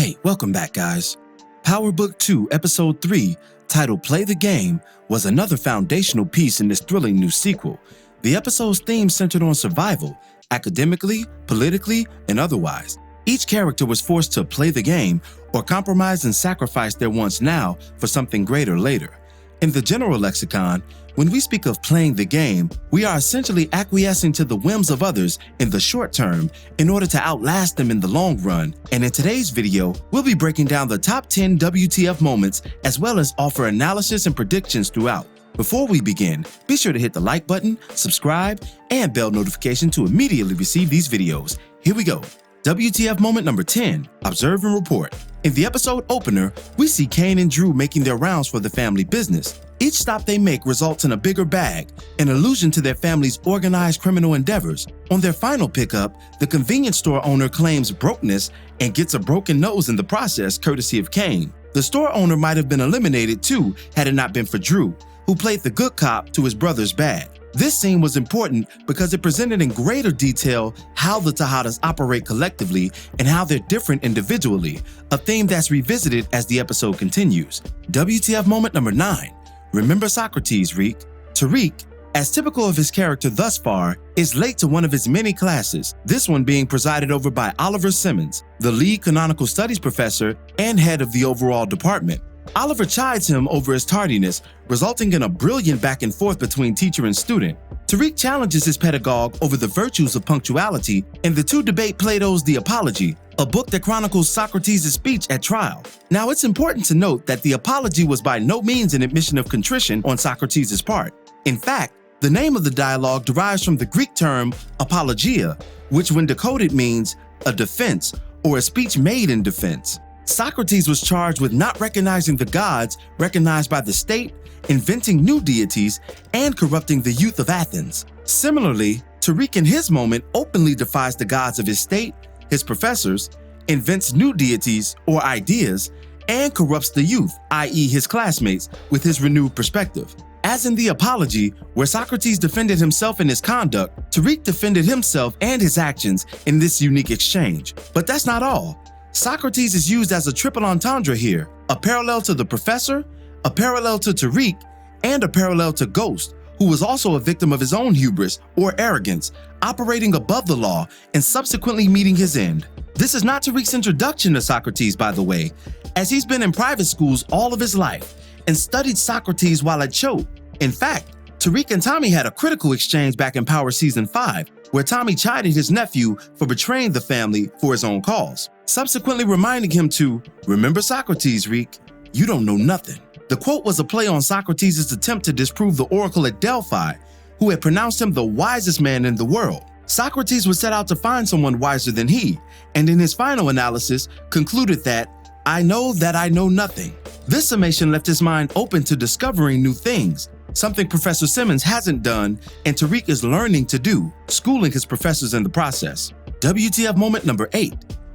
Hey, welcome back, guys. Power Book 2, Episode 3, titled Play the Game, was another foundational piece in this thrilling new sequel. The episode's theme centered on survival, academically, politically, and otherwise. Each character was forced to play the game or compromise and sacrifice their wants now for something greater later. In the general lexicon, when we speak of playing the game, we are essentially acquiescing to the whims of others in the short term in order to outlast them in the long run. And in today's video, we'll be breaking down the top 10 WTF moments as well as offer analysis and predictions throughout. Before we begin, be sure to hit the like button, subscribe, and bell notification to immediately receive these videos. Here we go. WTF moment number 10, Observe and Report. In the episode opener, we see Kane and Drew making their rounds for the family business. Each stop they make results in a bigger bag, an allusion to their family's organized criminal endeavors. On their final pickup, the convenience store owner claims brokenness and gets a broken nose in the process, courtesy of Kane. The store owner might have been eliminated too had it not been for Drew, who played the good cop to his brother's bad. This scene was important because it presented in greater detail how the Tejadas operate collectively and how they're different individually, a theme that's revisited as the episode continues. WTF moment number 9. Remember Socrates, Reek? Tariq, as typical of his character thus far, is late to one of his many classes, this one being presided over by Oliver Simmons, the lead canonical studies professor and head of the overall department. Oliver chides him over his tardiness, resulting in a brilliant back and forth between teacher and student. Tariq challenges his pedagogue over the virtues of punctuality, and the two debate Plato's The Apology, a book that chronicles Socrates' speech at trial. Now, it's important to note that The Apology was by no means an admission of contrition on Socrates' part. In fact, the name of the dialogue derives from the Greek term apologia, which when decoded means a defense or a speech made in defense. Socrates was charged with not recognizing the gods recognized by the state, inventing new deities, and corrupting the youth of Athens. Similarly, Tariq in his moment openly defies the gods of his state, his professors, invents new deities or ideas, and corrupts the youth, i.e. his classmates, with his renewed perspective. As in The Apology, where Socrates defended himself and his conduct, Tariq defended himself and his actions in this unique exchange. But that's not all. Socrates is used as a triple entendre here, a parallel to the professor, a parallel to Tariq, and a parallel to Ghost, who was also a victim of his own hubris or arrogance, operating above the law and subsequently meeting his end. This is not Tariq's introduction to Socrates, by the way, as he's been in private schools all of his life and studied Socrates while at Choate. In fact, Tariq and Tommy had a critical exchange back in Power Season 5, where Tommy chided his nephew for betraying the family for his own cause, subsequently reminding him to remember Socrates, Reek, you don't know nothing. The quote was a play on Socrates' attempt to disprove the oracle at Delphi, who had pronounced him the wisest man in the world. Socrates was set out to find someone wiser than he, and in his final analysis concluded that, I know that I know nothing. This summation left his mind open to discovering new things, something Professor Simmons hasn't done and Tariq is learning to do, schooling his professors in the process. WTF moment number 8.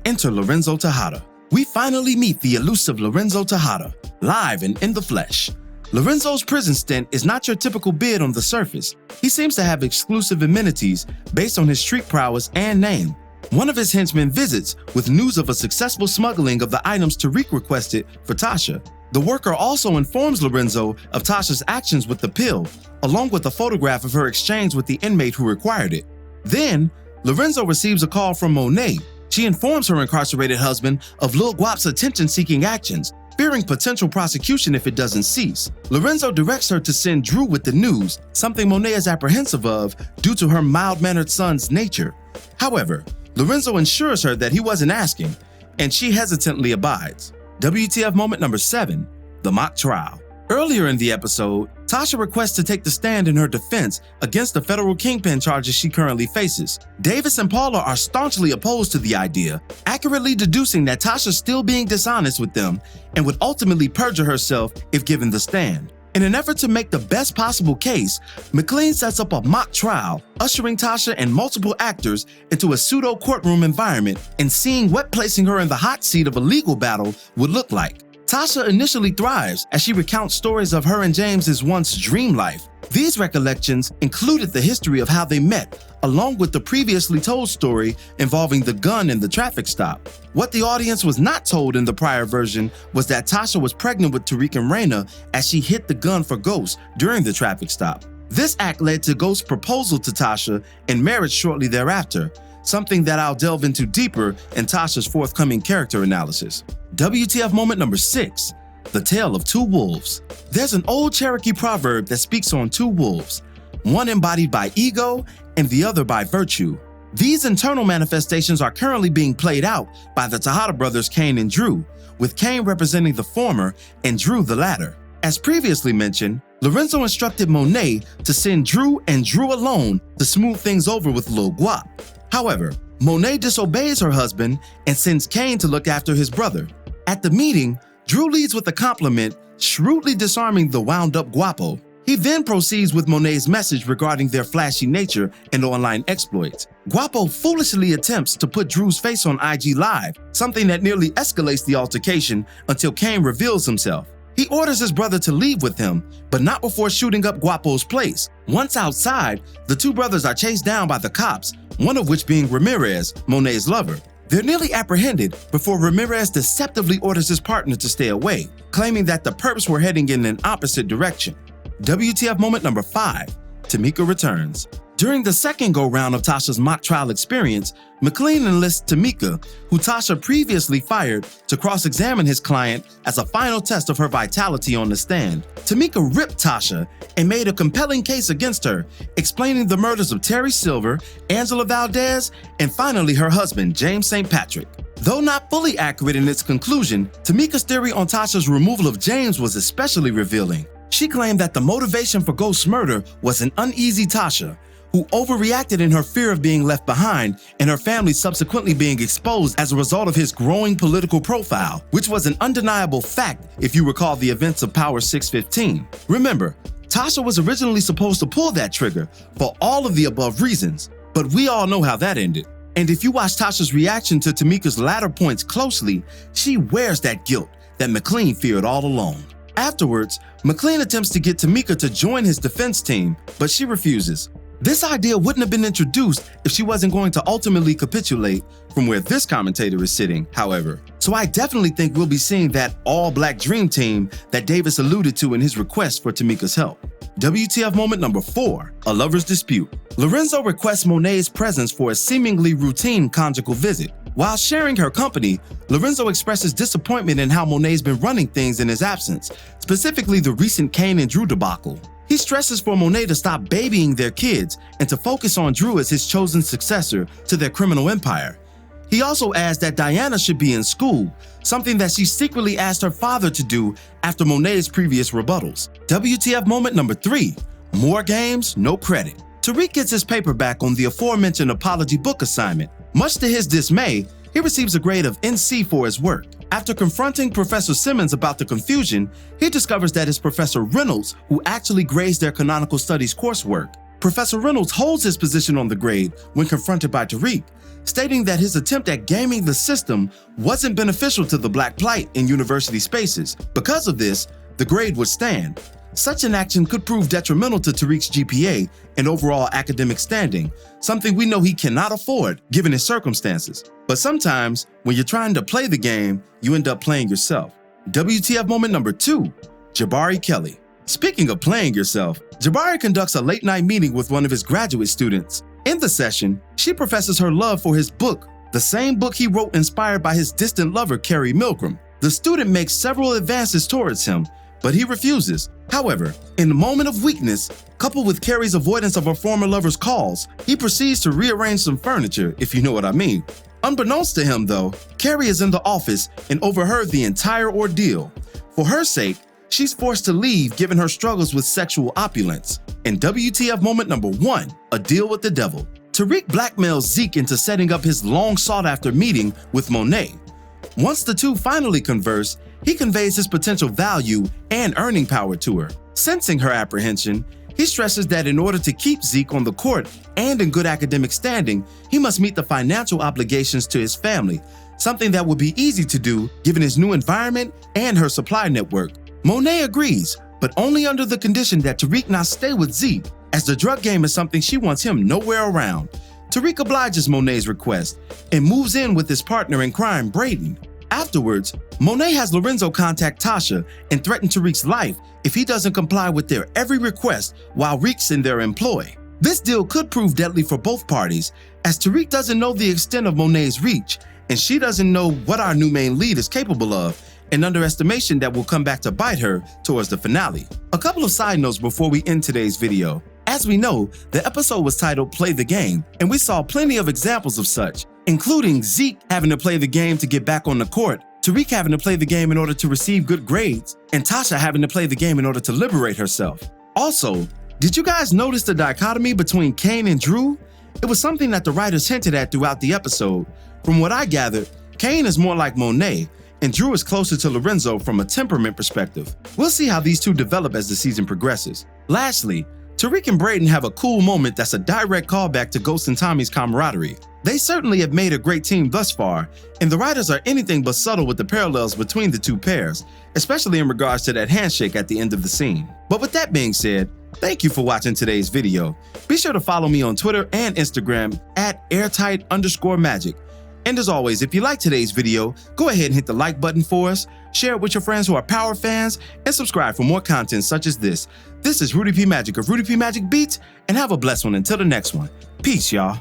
Enter Lorenzo Tejada. We finally meet the elusive Lorenzo Tejada, live and in the flesh. Lorenzo's prison stint is not your typical bid on the surface. He seems to have exclusive amenities based on his street prowess and name. One of his henchmen visits with news of a successful smuggling of the items Tariq requested for Tasha. The worker also informs Lorenzo of Tasha's actions with the pill, along with a photograph of her exchange with the inmate who required it. Then, Lorenzo receives a call from Monet. She informs her incarcerated husband of Lil Guap's attention-seeking actions, fearing potential prosecution if it doesn't cease. Lorenzo directs her to send Drew with the news, something Monet is apprehensive of due to her mild-mannered son's nature. However, Lorenzo assures her that he wasn't asking, and she hesitantly abides. WTF moment number 7, the mock trial. Earlier in the episode, Tasha requests to take the stand in her defense against the federal kingpin charges she currently faces. Davis and Paula are staunchly opposed to the idea, accurately deducing that Tasha's still being dishonest with them and would ultimately perjure herself if given the stand. In an effort to make the best possible case, McLean sets up a mock trial, ushering Tasha and multiple actors into a pseudo-courtroom environment and seeing what placing her in the hot seat of a legal battle would look like. Tasha initially thrives as she recounts stories of her and James's once dream life. These recollections included the history of how they met, along with the previously told story involving the gun in the traffic stop. What the audience was not told in the prior version was that Tasha was pregnant with Tariq and Raina as she hid the gun for Ghost during the traffic stop. This act led to Ghost's proposal to Tasha and marriage shortly thereafter, something that I'll delve into deeper in Tasha's forthcoming character analysis. WTF moment number 6, the tale of two wolves. There's an old Cherokee proverb that speaks on two wolves, one embodied by ego and the other by virtue. These internal manifestations are currently being played out by the Tejada brothers Cain and Drew, with Cain representing the former and Drew the latter. As previously mentioned, Lorenzo instructed Monet to send Drew and Drew alone to smooth things over with Lil Guap. However, Monet disobeys her husband and sends Cain to look after his brother. At the meeting, Drew leads with a compliment, shrewdly disarming the wound-up Guapo. He then proceeds with Monet's message regarding their flashy nature and online exploits. Guapo foolishly attempts to put Drew's face on IG Live, something that nearly escalates the altercation until Cain reveals himself. He orders his brother to leave with him, but not before shooting up Guapo's place. Once outside, the two brothers are chased down by the cops, one of which being Ramirez, Monet's lover. They're nearly apprehended before Ramirez deceptively orders his partner to stay away, claiming that the perps were heading in an opposite direction. WTF moment number 5, Tamika returns. During the second go-round of Tasha's mock trial experience, McLean enlists Tamika, who Tasha previously fired, to cross-examine his client as a final test of her vitality on the stand. Tamika ripped Tasha and made a compelling case against her, explaining the murders of Terry Silver, Angela Valdez, and finally her husband, James St. Patrick. Though not fully accurate in its conclusion, Tamika's theory on Tasha's removal of James was especially revealing. She claimed that the motivation for Ghost's murder was an uneasy Tasha, who overreacted in her fear of being left behind and her family subsequently being exposed as a result of his growing political profile, which was an undeniable fact if you recall the events of Power 615. Remember, Tasha was originally supposed to pull that trigger for all of the above reasons, but we all know how that ended. And if you watch Tasha's reaction to Tamika's latter points closely, she wears that guilt that McLean feared all along. Afterwards, McLean attempts to get Tamika to join his defense team, but she refuses. This idea wouldn't have been introduced if she wasn't going to ultimately capitulate from where this commentator is sitting, however. So I definitely think we'll be seeing that all-black dream team that Davis alluded to in his request for Tamika's help. WTF moment number 4, a lover's dispute. Lorenzo requests Monet's presence for a seemingly routine conjugal visit. While sharing her company, Lorenzo expresses disappointment in how Monet's been running things in his absence, specifically the recent Cain and Drew debacle. He stresses for Monet to stop babying their kids and to focus on Drew as his chosen successor to their criminal empire. He also adds that Diana should be in school, something that she secretly asked her father to do after Monet's previous rebuttals. WTF moment number 3, more games, no credit. Tariq gets his paper back on the aforementioned apology book assignment. Much to his dismay, he receives a grade of NC for his work. After confronting Professor Simmons about the confusion, he discovers that it's Professor Reynolds who actually grades their canonical studies coursework. Professor Reynolds holds his position on the grade when confronted by Tariq, stating that his attempt at gaming the system wasn't beneficial to the Black plight in university spaces. Because of this, the grade would stand. Such an action could prove detrimental to Tariq's GPA and overall academic standing, something we know he cannot afford given his circumstances. But sometimes, when you're trying to play the game, you end up playing yourself. WTF moment number 2, Jabari Kelly. Speaking of playing yourself, Jabari conducts a late-night meeting with one of his graduate students. In the session, she professes her love for his book, the same book he wrote inspired by his distant lover, Carrie Milgram. The student makes several advances towards him, but he refuses. However, in a moment of weakness, coupled with Carrie's avoidance of her former lover's calls, he proceeds to rearrange some furniture, if you know what I mean. Unbeknownst to him, though, Carrie is in the office and overheard the entire ordeal. For her sake, she's forced to leave given her struggles with sexual opulence. In WTF moment number 1, a deal with the devil. Tariq blackmails Zeke into setting up his long-sought-after meeting with Monet. Once the two finally converse, he conveys his potential value and earning power to her. Sensing her apprehension, he stresses that in order to keep Zeke on the court and in good academic standing, he must meet the financial obligations to his family, something that would be easy to do given his new environment and her supply network. Monet agrees, but only under the condition that Tariq not stay with Zeke, as the drug game is something she wants him nowhere around. Tariq obliges Monet's request and moves in with his partner in crime, Braden. Afterwards, Monet has Lorenzo contact Tasha and threaten Tariq's life if he doesn't comply with their every request while Reek's in their employ. This deal could prove deadly for both parties, as Tariq doesn't know the extent of Monet's reach, and she doesn't know what our new main lead is capable of, an underestimation that will come back to bite her towards the finale. A couple of side notes before we end today's video. As we know, the episode was titled Play the Game, and we saw plenty of examples of such, including Zeke having to play the game to get back on the court, Tariq having to play the game in order to receive good grades, and Tasha having to play the game in order to liberate herself. Also, did you guys notice the dichotomy between Kane and Drew? It was something that the writers hinted at throughout the episode. From what I gathered, Kane is more like Monet, and Drew is closer to Lorenzo from a temperament perspective. We'll see how these two develop as the season progresses. Lastly, Tariq and Braden have a cool moment that's a direct callback to Ghost and Tommy's camaraderie. They certainly have made a great team thus far, and the writers are anything but subtle with the parallels between the two pairs, especially in regards to that handshake at the end of the scene. But with that being said, thank you for watching today's video. Be sure to follow me on Twitter and Instagram at airtight_magic. And as always, if you liked today's video, go ahead and hit the like button for us, share it with your friends who are Power fans, and subscribe for more content such as this. This is Rudy P. Magic of Rudy P. Magic Beats, and have a blessed one until the next one. Peace, y'all.